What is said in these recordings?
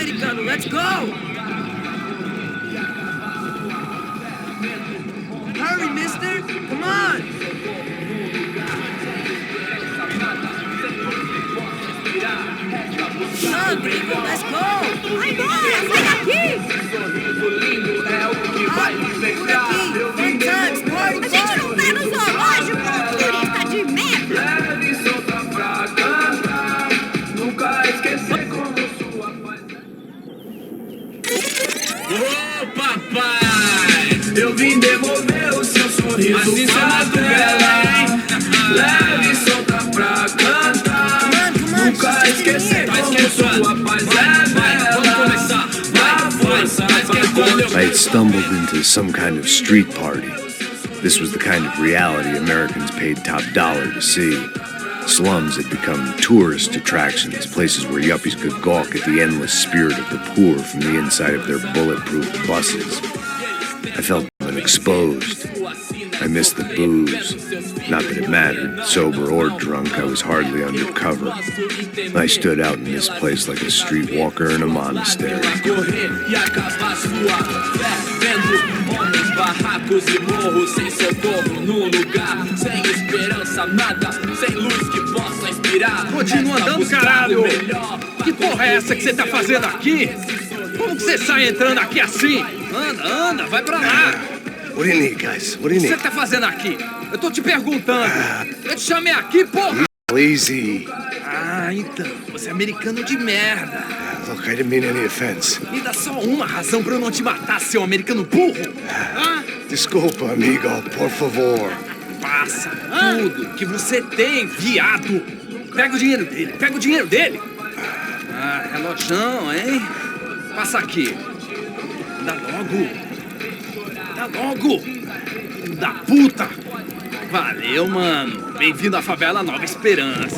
americano. Let's go! Hurry, mister! Come on! Come on, gringo, let's go! Vai embora, sai daqui! Por aqui! Fun times, party, A gente não tá no zoológico, turista de merda! Leve e solta pra cantar. Nunca esquecer como sua paz. Ô papai, eu vim devolver o seu sorriso Assim pra tela. Leve e solta pra cantar. Nunca esquecer como sua paz é bela. I had stumbled into some kind of street party. This was the kind of reality Americans paid top dollar to see. Slums had become tourist attractions, places where yuppies could gawk at the endless spirit of the poor from the inside of their bulletproof buses. I felt exposed. I missed the booze. Not that it mattered, sober or drunk, I was hardly undercover. I stood out in this place like a streetwalker in a monastery. Continua andando, caralho! Que porra é essa que você tá fazendo aqui? Como que você sai entrando aqui assim? Anda, vai pra lá! What do you need, guys? What do you O que need? você tá fazendo aqui? Eu tô te perguntando. Eu te chamei aqui, porra! Easy. Ah, então, você é americano de merda. Look, I didn't mean any offense. Me dá só uma razão pra eu não te matar, seu americano burro. Hã? Desculpa, amigo, por favor. Passa tudo que você tem, viado. Pega o dinheiro dele, Ah, relojão, hein? Passa aqui. Dá logo. Da puta. Valeu, mano. Bem-vindo à favela Nova Esperança.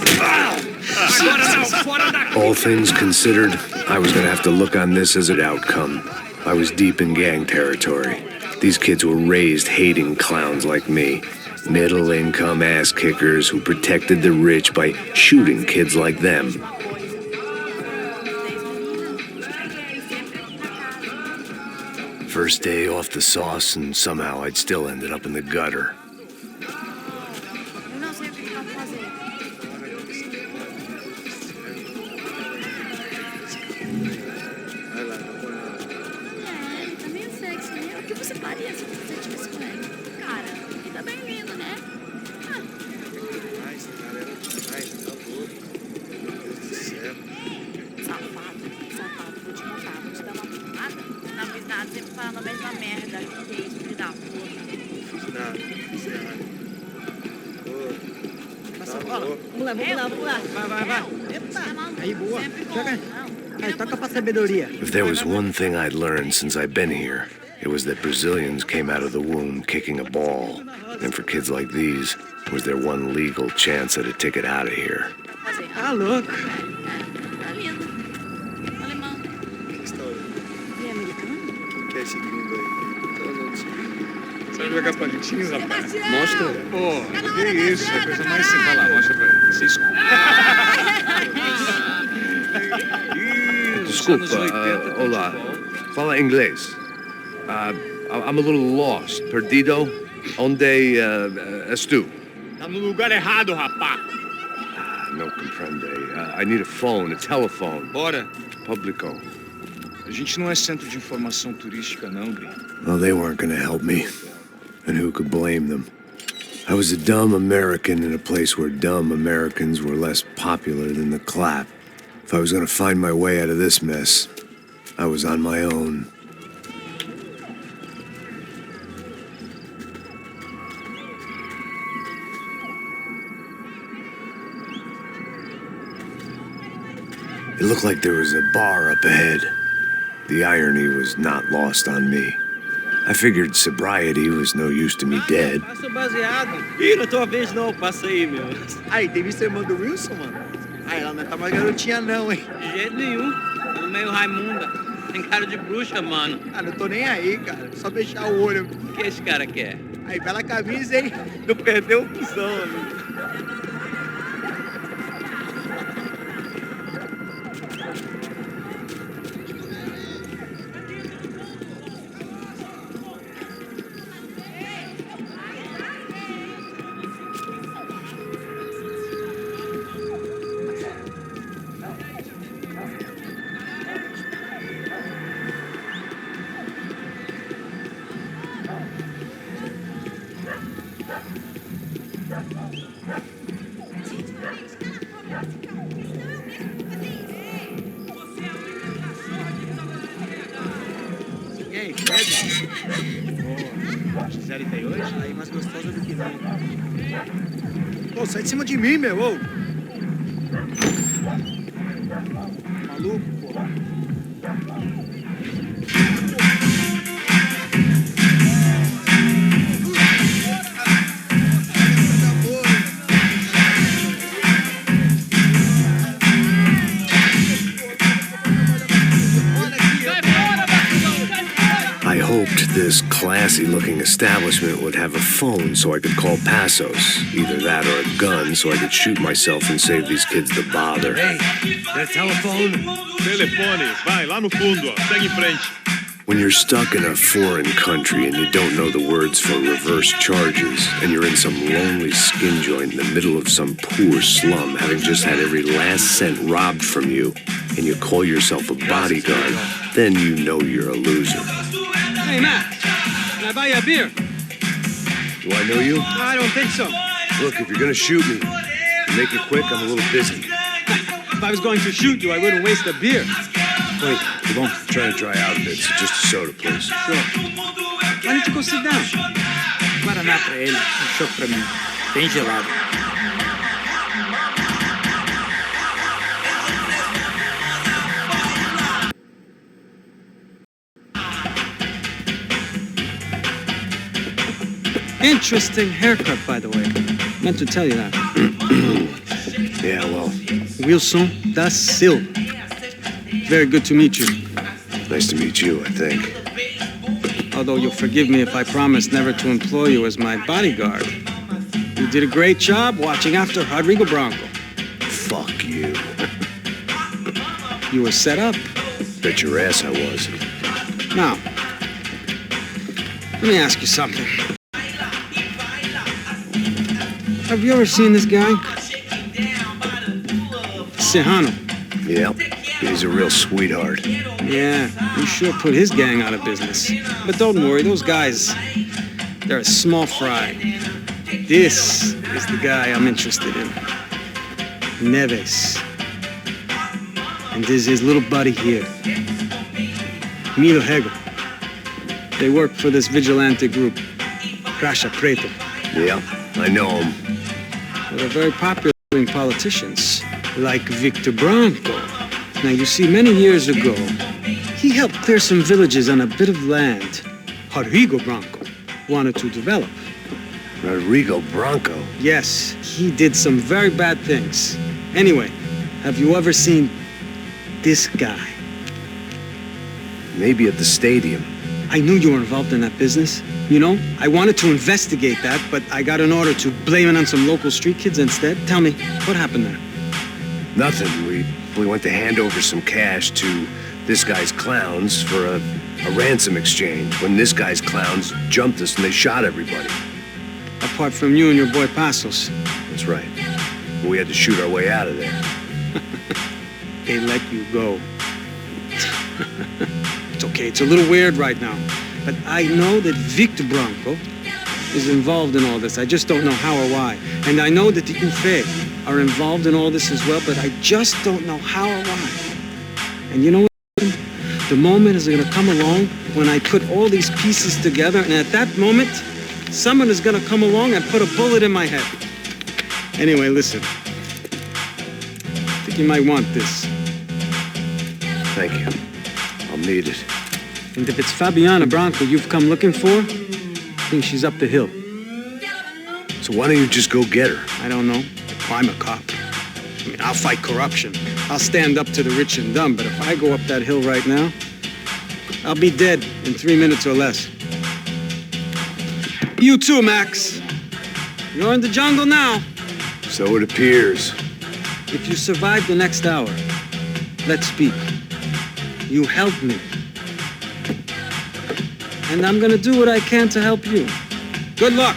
Agora não, fora daqui. All things considered, I was gonna have to look on this as an outcome. I was deep in gang territory. These kids were raised hating clowns like me. Middle-income ass-kickers who protected the rich by shooting kids like them. First day off the sauce, and somehow I'd still ended up in the gutter. Eu não sei o que vão fazer. Ele tá meio sexy, né? O que você faria se você tivesse com ele? Cara, ele tá bem lindo, né? Safado, vou te contar, vou te dar uma porrada. Não fiz nada, sempre falando a mesma merda. Que isso, filho da puta. Vamos lá. Vai. Eita. Aí, boa. Chega. Aí, toca pra sabedoria. If there was one thing I'd learned since I'd been here, it was that Brazilians came out of the womb kicking a ball. And for kids like these, it was their one legal chance at a ticket out of here. Tá louco. Tá lindo. Alemão. E é americano? Que é esse gringo aí? Sabe jogar palitinho, rapaz? Mostra. Pô, que isso? É a coisa mais simples. Vai lá, mostra pra ele. Você escuta. Desculpa, olá. Fala inglês. I'm a little lost. Perdido? Onde és tu? Tá no lugar errado, rapá. No comprende. I need a phone, a telephone. Bora. Publico. A gente não é centro de informação turística, não, gringo. Well, they weren't gonna help me. And who could blame them? I was a dumb American in a place where dumb Americans were less popular than the clap. If I was gonna find my way out of this mess, I was on my own. It looked like there was a bar up ahead. The irony was not lost on me. I figured sobriety was no use to me dead. Passa o baseado. Ih, não é tua vez não, passa aí, meu. Aí, tem visto a irmã do Wilson, mano? Aí, ela não tá mais garotinha não, hein? De jeito nenhum. Tô meio Raimunda. Tem cara de bruxa, mano. Ah, não tô nem aí, cara. Só fechar o olho. O que esse cara quer? Aí, bela camisa, hein? Não perdeu o cuzão, amigo. E aí, Fred? Ô, Gisele tem hoje? Aí mais gostosa do que não. Pô, sai de cima de mim, meu, ô! Maluco, pô. I hoped this classy-looking establishment would have a phone so I could call Passos. Either that or a gun so I could shoot myself and save these kids the bother. Hey, got a telephone? Telefone, vai, lá no fundo, ó. Segue em frente. When you're stuck in a foreign country and you don't know the words for reverse charges, and you're in some lonely skin joint in the middle of some poor slum, having just had every last cent robbed from you, and you call yourself a bodyguard, then you know you're a loser. Hey, Matt, can I buy you a beer? Do I know you? I don't think so. Look, if you're gonna shoot me, make it quick, I'm a little busy. If I was going to shoot you, I wouldn't waste a beer. Wait, come on. Trying to dry out a bit, so just a soda, please. Sure. Why don't you go sit down? Guaraná pra ele, um choco pra mim. Bem gelado. Interesting haircut, by the way. Meant to tell you that. Yeah, well, Wilson da Silva. Very good to meet you. nice to meet you, I think. Although you'll forgive me if I promise never to employ you as my bodyguard. You did a great job watching after Rodrigo Bronco. Fuck you. You were set up. Bet your ass I was. Now, let me ask you something. Have you ever seen this guy? Serrano. Yeah, he's a real sweetheart. Yeah, you sure put his gang out of business. But don't worry, those guys, they're a small fry. This is the guy I'm interested in. Neves. And there's his little buddy here. Milo Hegel. They work for this vigilante group, Crasha Preto. Yeah, I know him. They're very popular with politicians, like Victor Bronco. Now, you see, many years ago, he helped clear some villages on a bit of land Rodrigo Bronco wanted to develop. Rodrigo Bronco? Yes, he did some very bad things. Anyway, have you ever seen this guy? Maybe at the stadium. I knew you were involved in that business. You know, I wanted to investigate that, but I got an order to blame it on some local street kids instead. Tell me, what happened there? Nothing. We went to hand over some cash to this guy's clowns for a ransom exchange when this guy's clowns jumped us and they shot everybody. Apart from you and your boy Passos. That's right. But we had to shoot our way out of there. They let you go. It's okay, it's a little weird right now. But I know that Victor Bronco is involved in all this. I just don't know how or why. And I know that the UFE are involved in all this as well, but I just don't know how or why. And you know what? The moment is gonna come along when I put all these pieces together, and at that moment, someone is gonna come along and put a bullet in my head. Anyway, listen. I think you might want this. Thank you. I'll need it. And if it's Fabiana Bronco you've come looking for, I think she's up the hill. So why don't you just go get her? I don't know. I'm a cop. I mean, I'll fight corruption. I'll stand up to the rich and dumb, but if I go up that hill right now, I'll be dead in 3 minutes or less. You too, Max. You're in the jungle now. So it appears. If you survive the next hour, let's speak. You help me. And I'm gonna do what I can to help you. Good luck.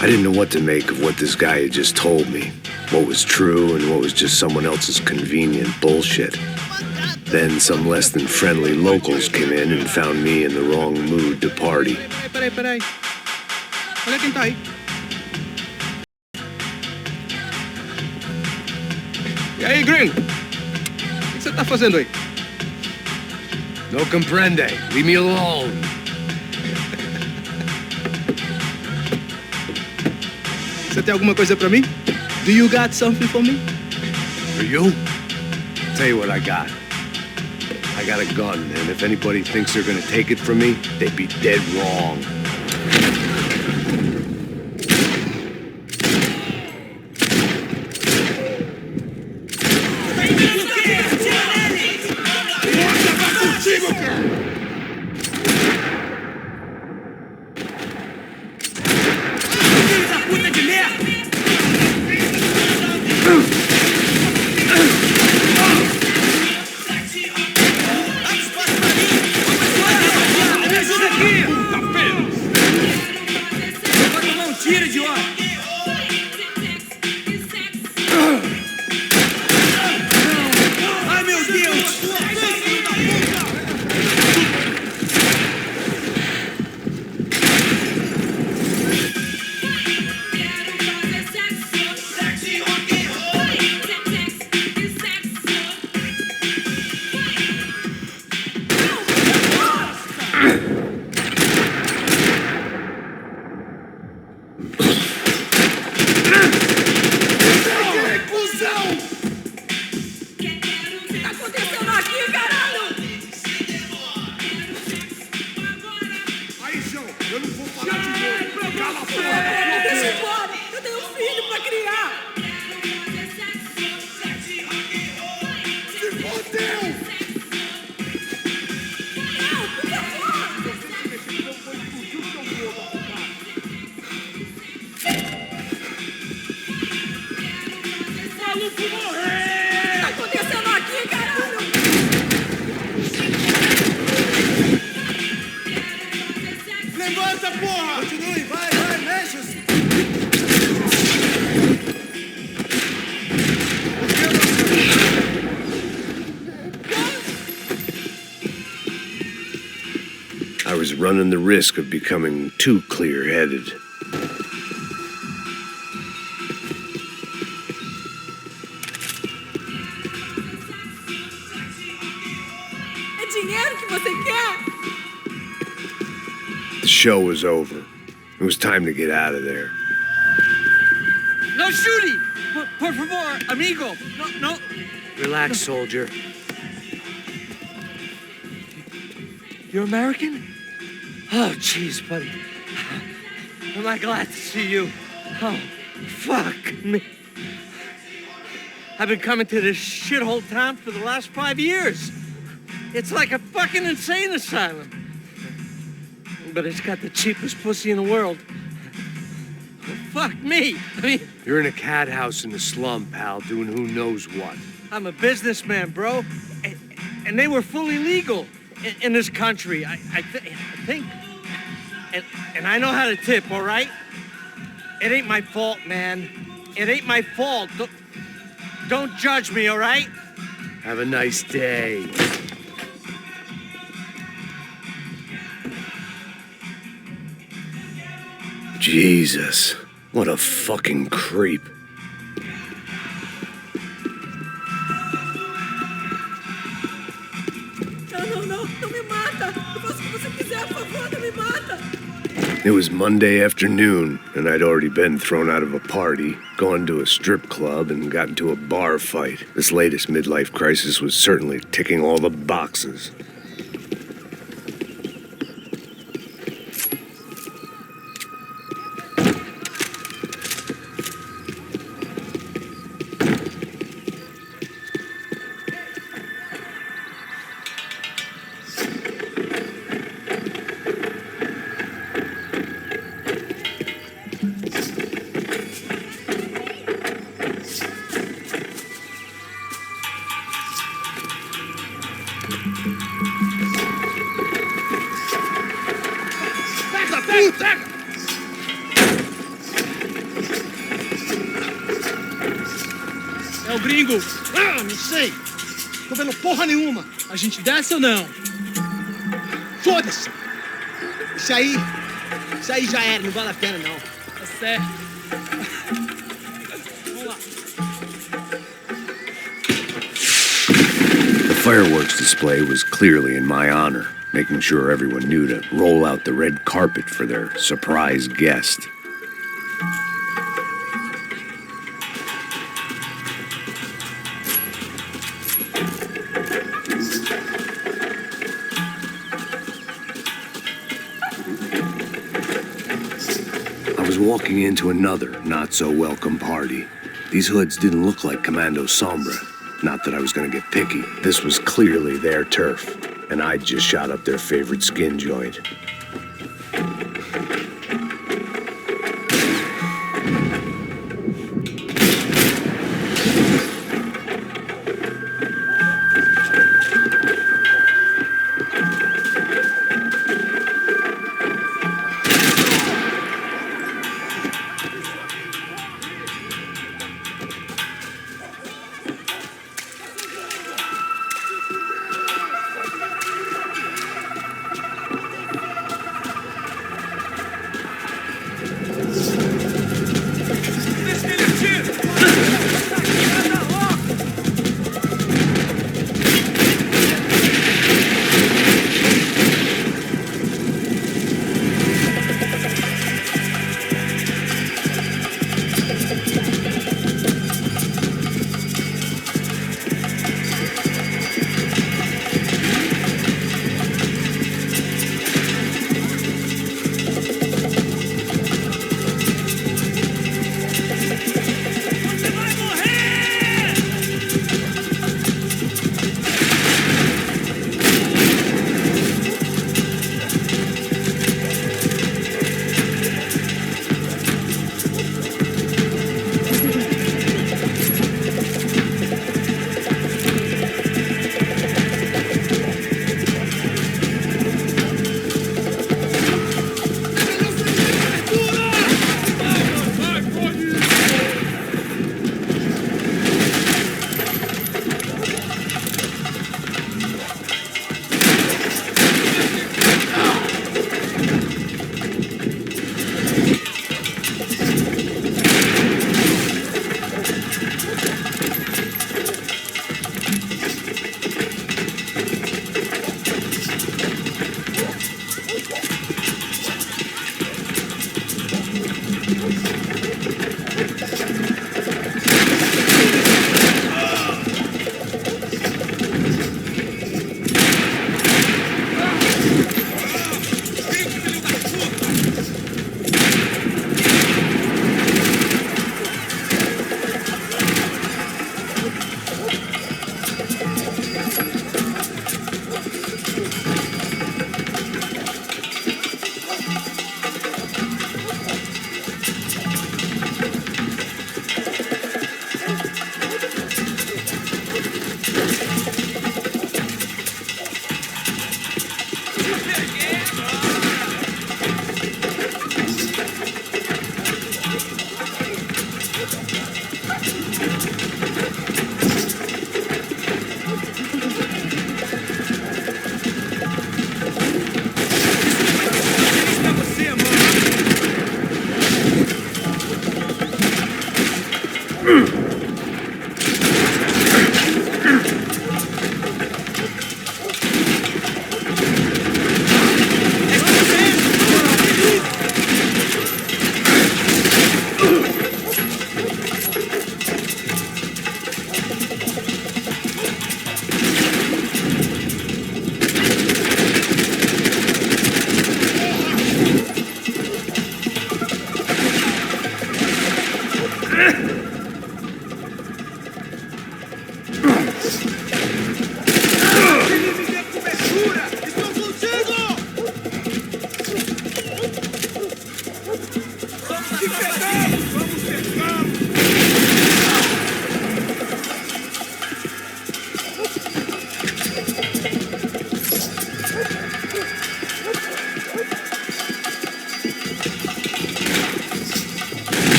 I didn't know what to make of what this guy had just told me. What was true and what was just someone else's convenient bullshit. Then some less than friendly locals came in and found me in the wrong mood to party. Peraí. Olha quem tá aí. E aí, gringo? O que você tá fazendo aí? No comprende. Leave me alone. Você tem alguma coisa pra mim? Do you got something for me? For you? Tell you what I got. I got a gun, and if anybody thinks they're gonna take it from me, they'd be dead wrong. Tira de hora! Ai, meu Deus! Deixa embora! Eu tenho um filho pra criar! Se fodeu! Não, por favor! Maluco morrer! O que tá acontecendo aqui, caralho? Levanta, porra! Continue, vai, mexe-se! I was running the risk of becoming too clear-headed. É dinheiro que você quer? The show was over. It was time to get out of there. No shooting! Por favor, amigo! No. Relax, soldier. You're American? Oh, jeez, buddy. Am I glad to see you? Oh, fuck me. I've been coming to this shithole town for the last 5 years. It's like a fucking insane asylum. But it's got the cheapest pussy in the world. Fuck me. I mean, You're in a cat house in the slum, pal, doing who knows what. I'm a businessman, bro. And they were fully legal in this country, I think. And I know how to tip, all right? It ain't my fault, man. It ain't my fault. Don't judge me, all right? Have a nice day. Jesus, what a fucking creep. Não me mata! Eu faço o que você quiser, por favor, não me mata! It was Monday afternoon, and I'd already been thrown out of a party, gone to a strip club, and got into a bar fight. This latest midlife crisis was certainly ticking all the boxes. É o gringo. Ah, não sei. Tô vendo porra nenhuma. A gente desce ou não? Foda-se. Isso aí já era, não vale a pena não. Tá certo. Vamos lá. fireworks display was clearly in my honor, making sure everyone knew to roll out the red carpet for their surprise guest. I was walking into another not-so-welcome party. These hoods didn't look like Commando Sombra. Not that I was gonna get picky. This was clearly their turf, and I'd just shot up their favorite skin joint.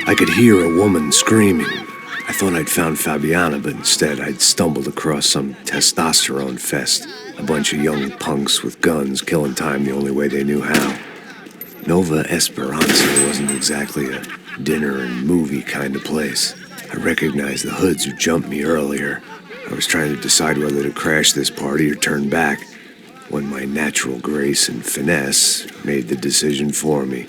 I could hear a woman screaming. I thought I'd found Fabiana, but instead I'd stumbled across some testosterone fest. A bunch of young punks with guns killing time the only way they knew how. Nova Esperanza wasn't exactly a dinner and movie kind of place. I recognized the hoods who jumped me earlier. I was trying to decide whether to crash this party or turn back, when my natural grace and finesse made the decision for me.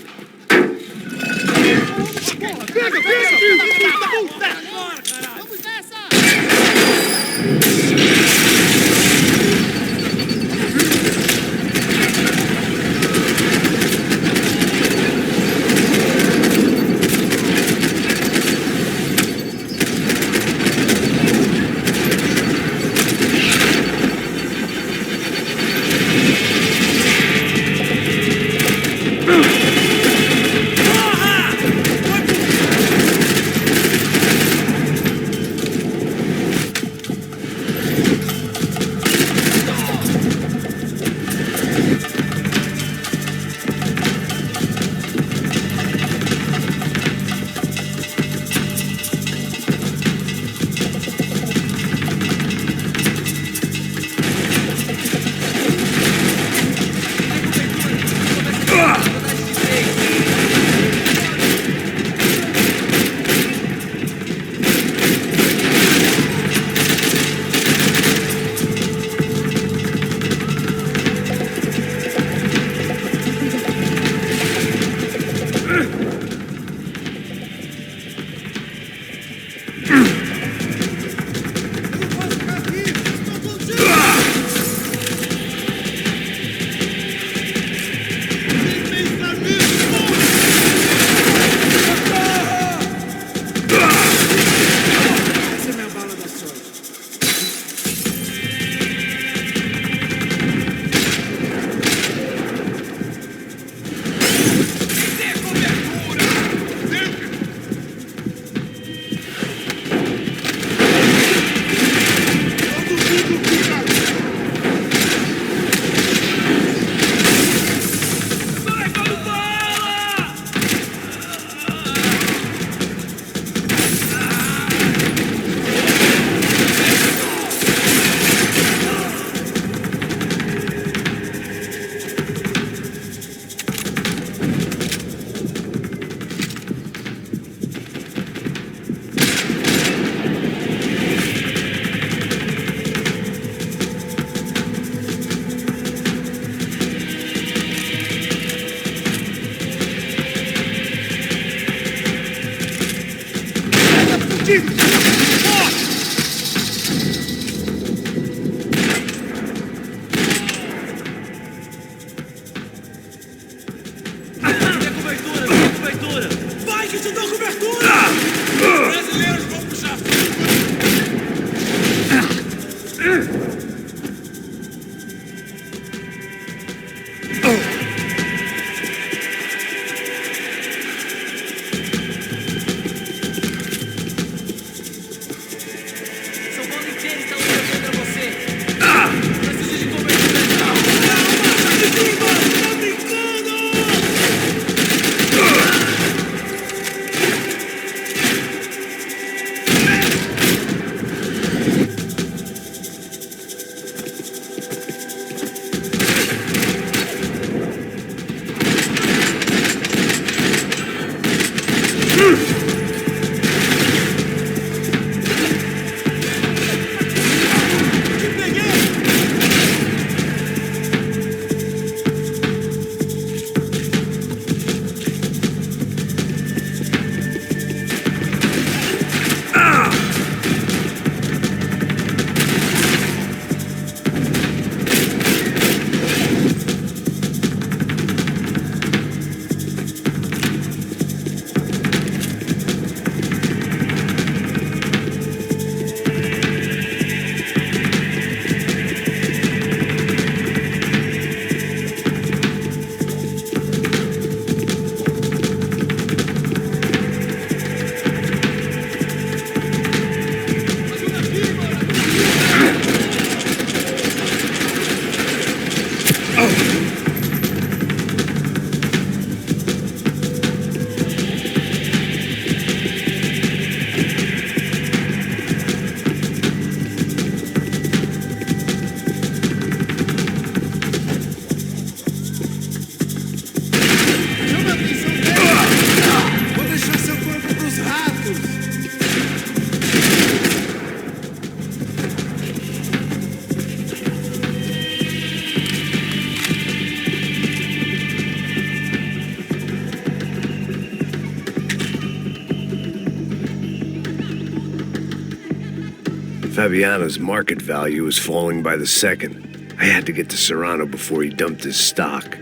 Fabiano's market value was falling by the second. I had to get to Serrano before he dumped his stock.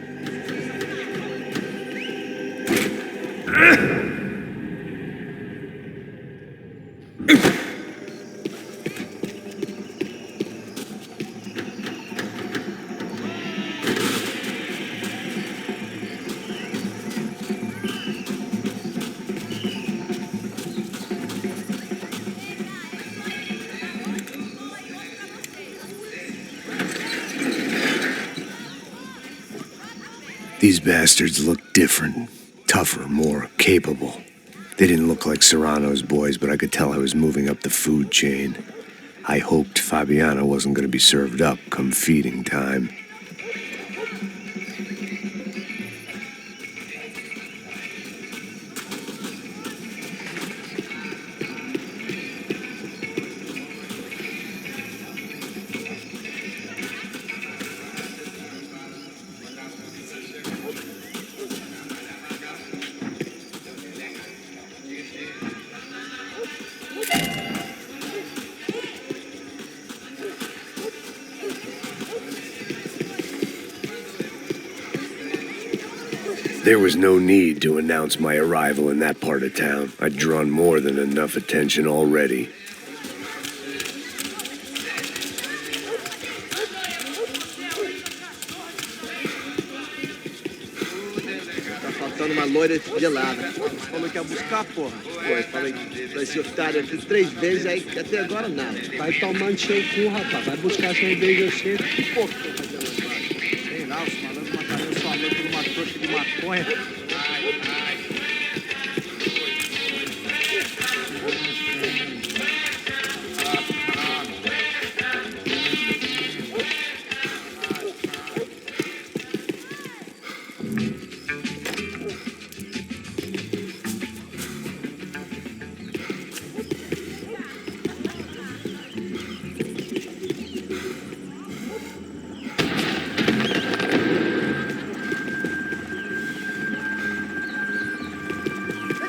These bastards looked different, tougher, more capable. They didn't look like Serrano's boys, but I could tell I was moving up the food chain. I hoped Fabiano wasn't going to be served up come feeding time. There was no need to announce my arrival in that part of town. I'd drawn more than enough attention already. Tá faltando uma loira gelada. Você falou que ia buscar, porra. Foi, falei que esse otário aqui 3 vezes, aí até agora nada. Vai tomando seu cu, rapaz. Vai buscar cerveja cedo. Pô, que tô fazendo agora? Sei lá, os malandros mataram sua mãe por uma trouxa de maconha.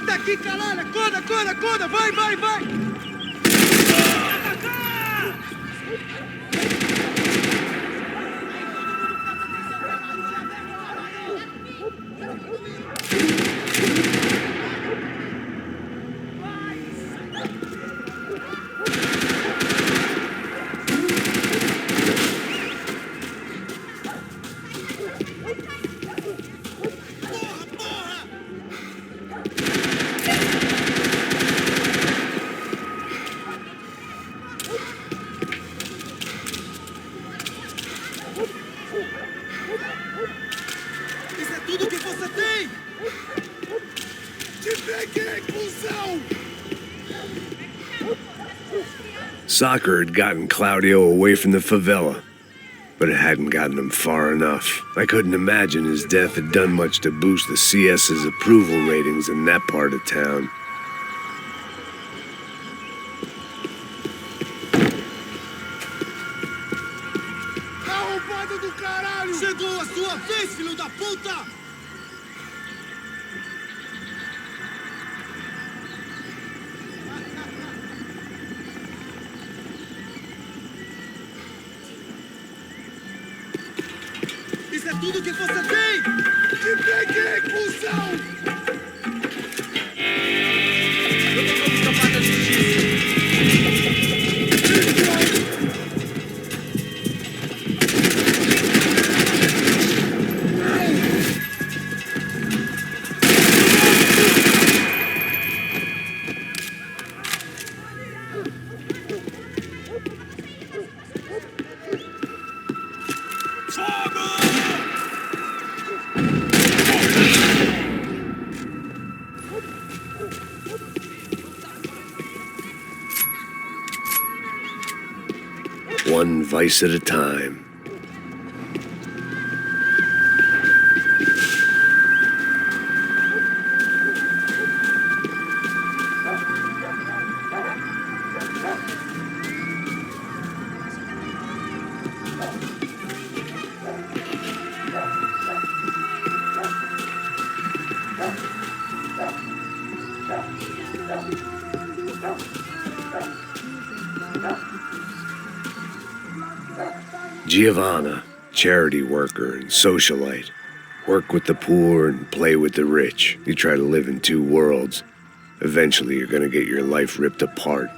Aqui, caralho! Acorda, acorda, acorda! Vai, vai, vai! Isso é tudo que você tem! Te peguei, cuzão! Soccer had gotten Claudio away from the favela, but it hadn't gotten him far enough. I couldn't imagine his death had done much to boost the CS's approval ratings in that part of town. Arrombado do caralho! Chegou a sua vez, filho da puta! Isso é tudo que você tem! Te peguei, cuzão! Eu não vou escapar da justiça! One vice at a time. Giovanna, charity worker and socialite. Work with the poor and play with the rich. You try to live in two worlds. Eventually, you're gonna get your life ripped apart.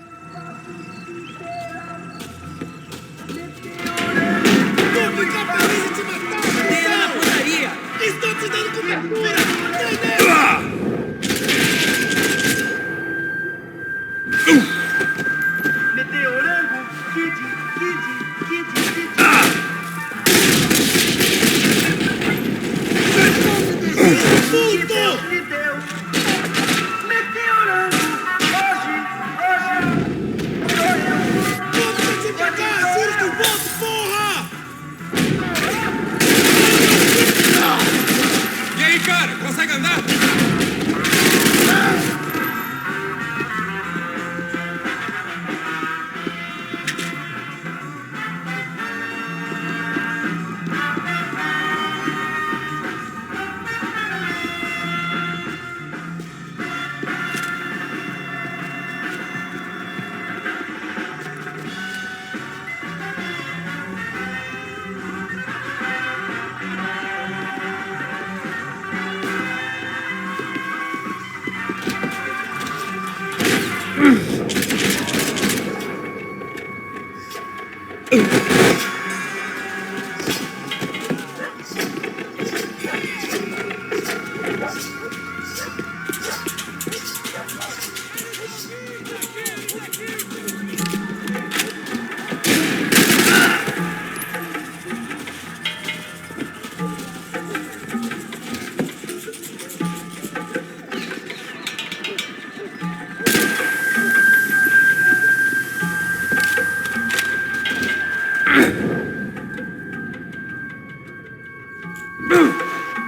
E aí, cara? Consegue andar?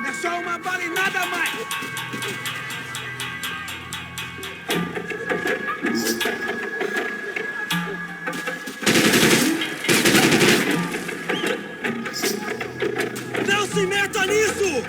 É só uma bala e nada mais! Não se meta nisso!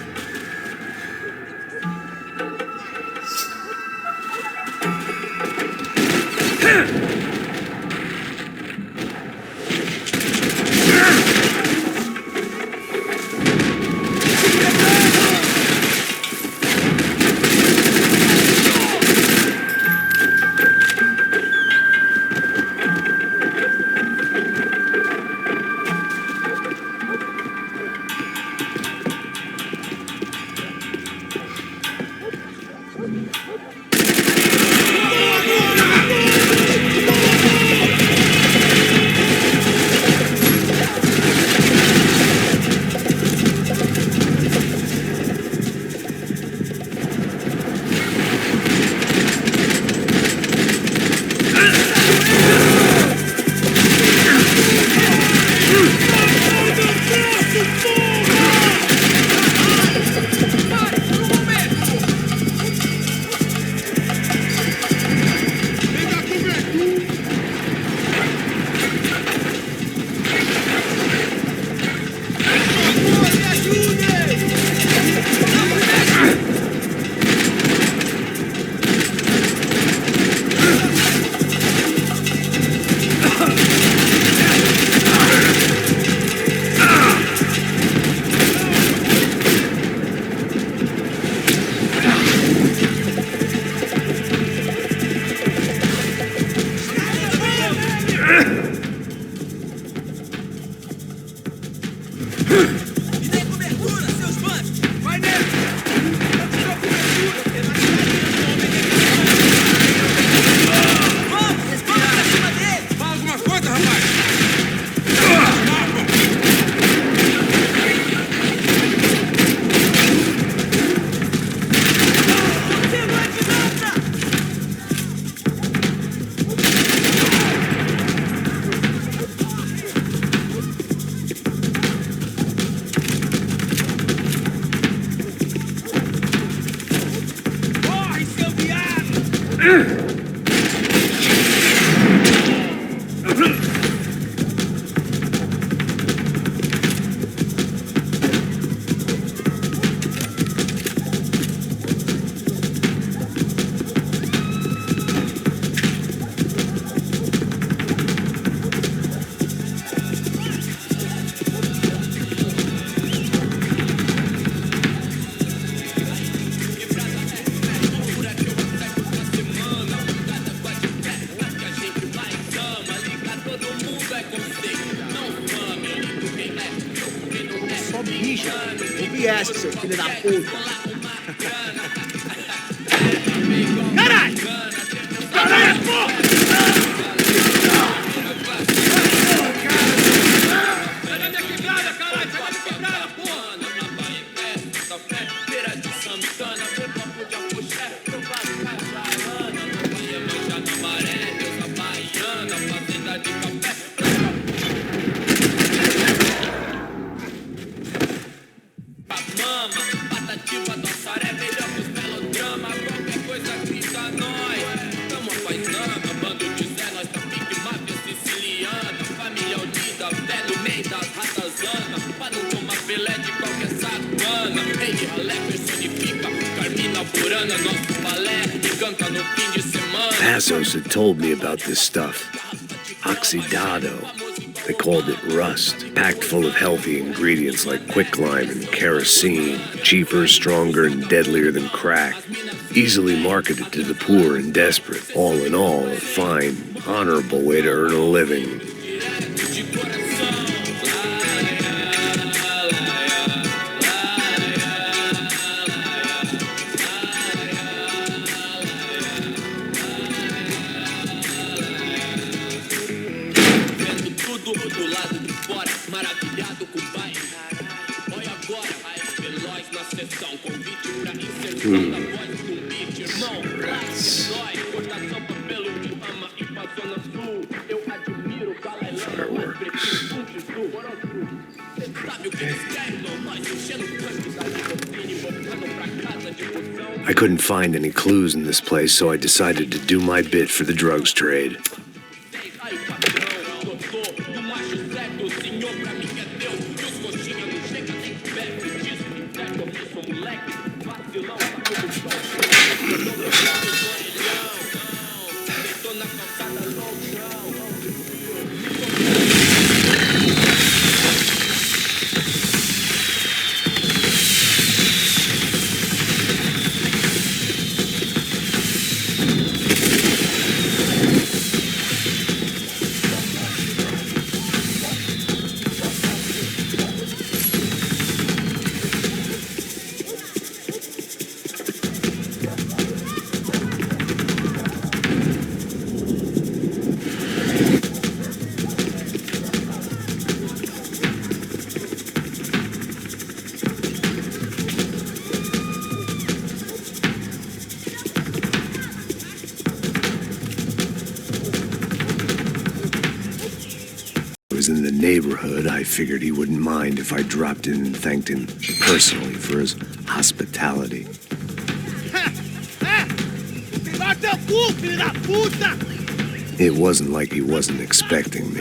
bicha. Ouvi essa, seu filho da puta. Caralho! Caralho, porra! Passos had told me about this stuff. Oxidado. They called it rust, packed full of healthy ingredients like quicklime and kerosene, cheaper, stronger, and deadlier than crack. Easily marketed to the poor and desperate. All in all, a fine, honorable way to earn a living. I couldn't find any clues in this place, so I decided to do my bit for the drugs trade. In the neighborhood, I figured he wouldn't mind if I dropped in and thanked him personally for his hospitality. It wasn't like he wasn't expecting me.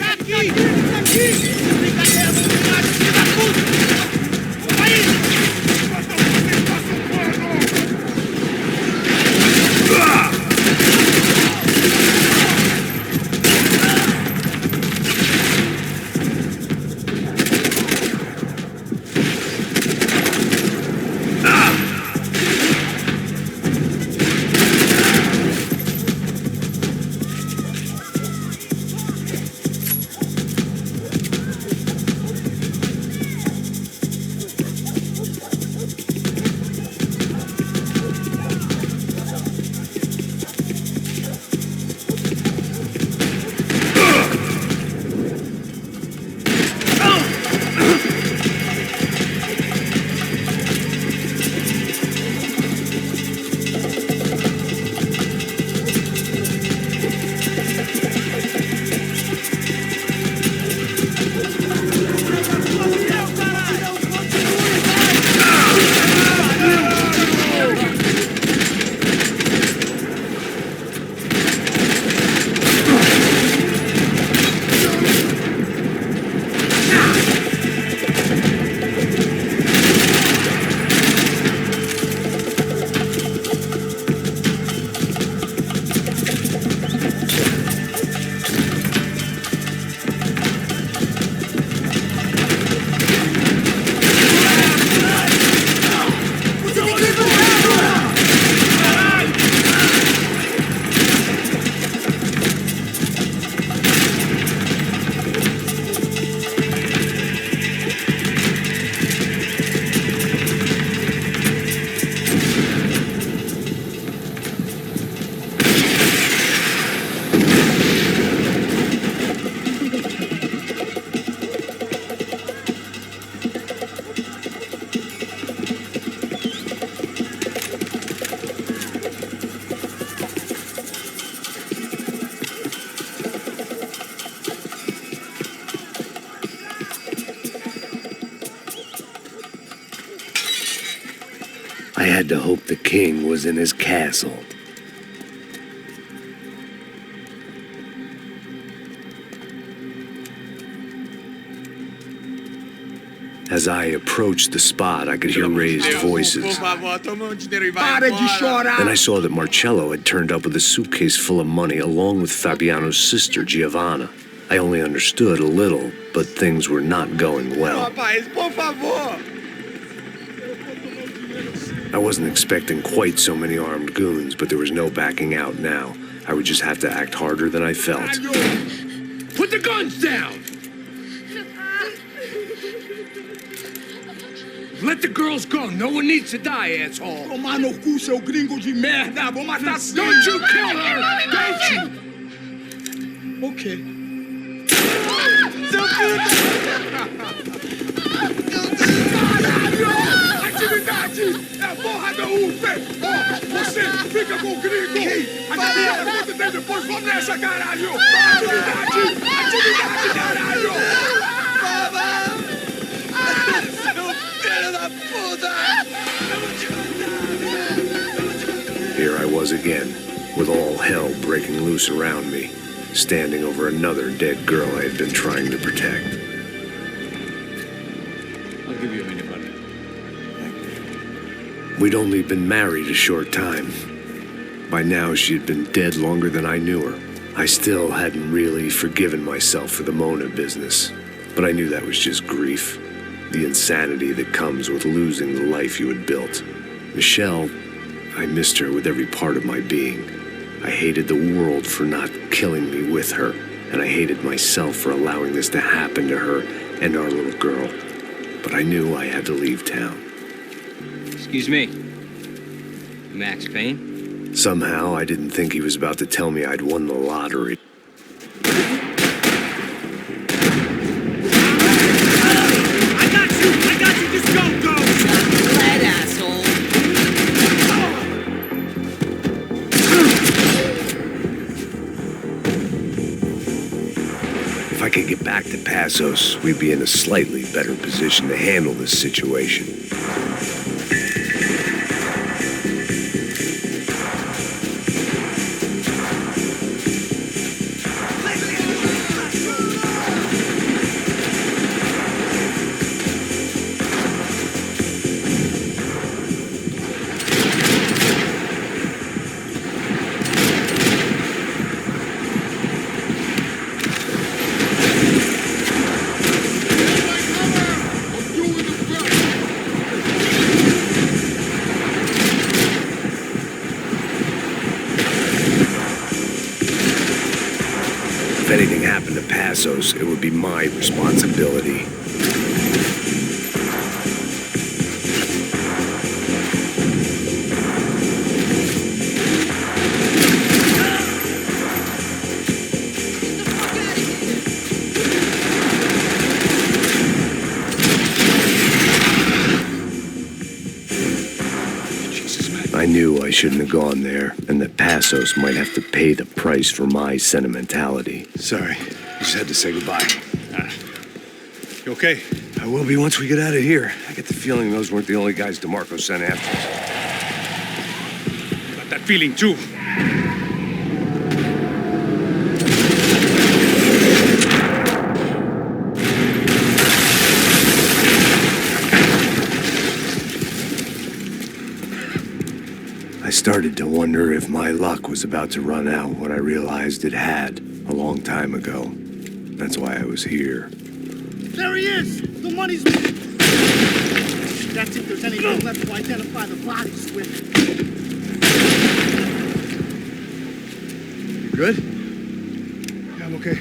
had to hope the king was in his castle. As I approached the spot, I could hear raised voices. Por favor, toma dinheiro e vai Para de embora. chorar! Then I saw that Marcello had turned up with a suitcase full of money along with Fabiano's sister, Giovanna. I only understood a little, but things were not going well. Rapaz, por favor. I wasn't expecting quite so many armed goons, but there was no backing out now. I would just have to act harder than I felt. Put the guns down! Let the girls go. No one needs to die, asshole. Tomar no cu, seu gringo de merda! Vou matar sim! Don't you kill her! Don't you? Ok. Caralho! Atividade! É a porra da UF! Ó, você fica com o gringo! Adivinha quanto tem depois? Vamos nessa, caralho! Atividade! Atividade, caralho! Here I was again, with all hell breaking loose around me, standing over another dead girl I had been trying to protect. I'll give you a minute, buddy. We'd only been married a short time. By now, she had been dead longer than I knew her. I still hadn't really forgiven myself for the Mona business, but I knew that was just grief. The insanity that comes with losing the life you had built. Michelle, I missed her with every part of my being. I hated the world for not killing me with her, and I hated myself for allowing this to happen to her and our little girl. But I knew I had to leave town. Excuse me. Max Payne? Somehow, I didn't think he was about to tell me I'd won the lottery. I got you! Just go! Glad asshole. If I could get back to Passos, we'd be in a slightly better position to handle this situation. If anything happened to Passos, it would be my responsibility. I knew I shouldn't have gone there, and that Passos might have to pay the price for my sentimentality. Sorry. Just had to say goodbye. You okay? I will be once we get out of here. I get the feeling those weren't the only guys DeMarco sent after us. Got that feeling, too. I started to wonder if my luck was about to run out when I realized it had a long time ago. That's why I was here. There he is! The money's... That's if there's anything left to identify the bodies with. You good? Yeah, I'm okay.